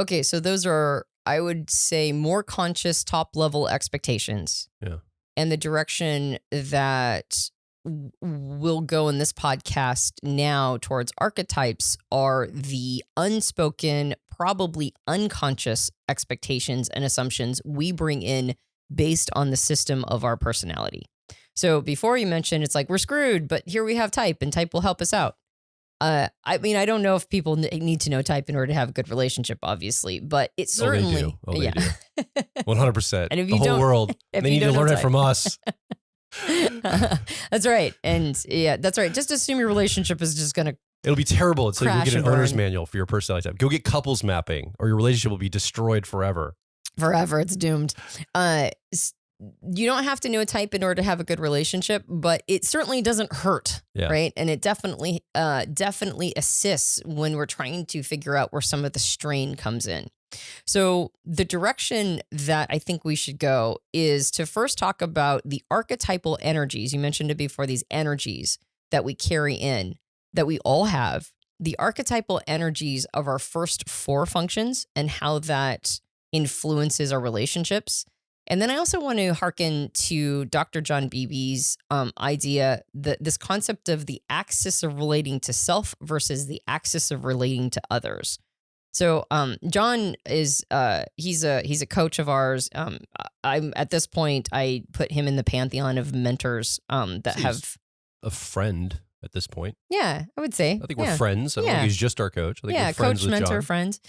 Okay, so those are, I would say, more conscious top level expectations. Yeah. And the direction that we'll go in this podcast now towards archetypes are the unspoken, probably unconscious expectations and assumptions we bring in based on the system of our personality. So before you mentioned, it's like, we're screwed, but here we have type and type will help us out. I mean, I don't know if people need to know type in order to have a good relationship, obviously, but it certainly, they do. 100%. And if the you whole don't- world, if they you need to don't know learn it type. from us. That's right. And yeah, that's right. Just assume your relationship is just going to, It'll be terrible until you Crash get an and owner's burn. manual for your personality type. Go get couples mapping, or your relationship will be destroyed forever. forever, it's doomed. You don't have to know type in order to have a good relationship, but it certainly doesn't hurt, Yeah. right? And it definitely assists when we're trying to figure out where some of the strain comes in. So the direction that I think we should go is to first talk about the archetypal energies. You mentioned it before, these energies that we carry in, that we all have, the archetypal energies of our first 4 functions and how that influences our relationships. And then I also want to hearken to Dr. John Beebe's idea, that this concept of the axis of relating to self versus the axis of relating to others. So John is he's a coach of ours. I'm at this point, I put him in the pantheon of mentors that He's have a friend at this point. Yeah, I would say. I think we're friends. I don't think he's just our coach. I think we're friends coach, with mentor, John. friend.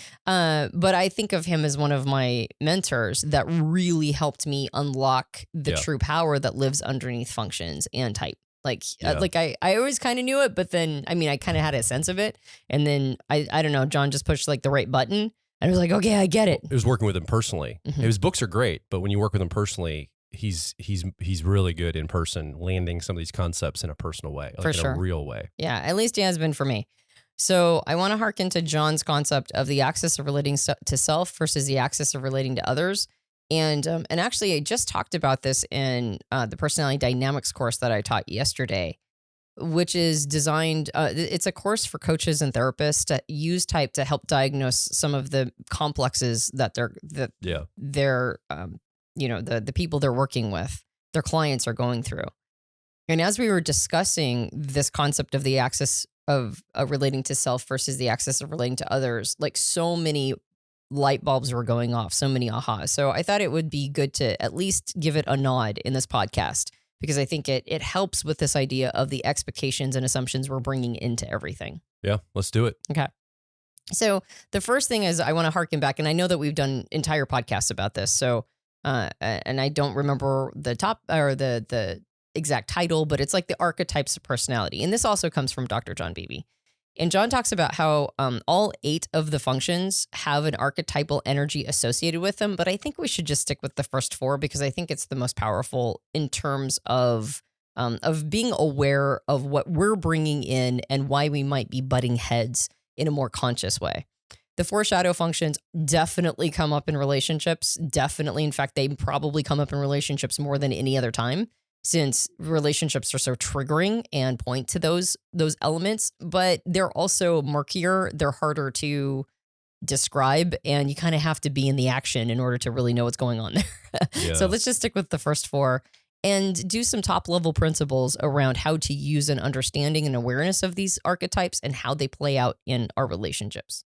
But I think of him as one of my mentors that really helped me unlock the true power that lives underneath functions and type. Like I always kind of knew it, but then, I mean, I kind of had a sense of it. And then I don't know, John just pushed like the right button and I was like, okay, I get it. It was working with him personally. Mhm. His books are great, but when you work with him personally, he's really good in person, landing some of these concepts in a personal way, like For in sure. a real way. Yeah, at least he has been for me. So I want to hearken to John's concept of the axis of relating to self versus the axis of relating to others. And actually, I just talked about this in the personality dynamics course that I taught yesterday, which is designed. It's a course for coaches and therapists to use type to help diagnose some of the complexes that they're the people they're working with, their clients are going through. And as we were discussing this concept of the axis of relating to self versus the axis of relating to others, like so many light bulbs were going off, so many ahas. So I thought it would be good to at least give it a nod in this podcast, because I think it helps with this idea of the expectations and assumptions we're bringing into everything. Yeah, let's do it. Okay. So the first thing is I want to harken back, and I know that we've done entire podcasts about this. So, and I don't remember the top or the exact title, but it's like the archetypes of personality. And this also comes from Dr. John Beebe. And John talks about how all 8 of the functions have an archetypal energy associated with them. But I think we should just stick with the first 4 because I think it's the most powerful in terms of being aware of what we're bringing in and why we might be butting heads in a more conscious way. The 4 shadow functions definitely come up in relationships. Definitely. In fact, they probably come up in relationships more than any other time, since relationships are so triggering and point to those elements, but they're also murkier. They're harder to describe, and you kind of have to be in the action in order to really know what's going on there. Yeah. So let's just stick with the first 4 and do some top level principles around how to use an understanding and awareness of these archetypes and how they play out in our relationships.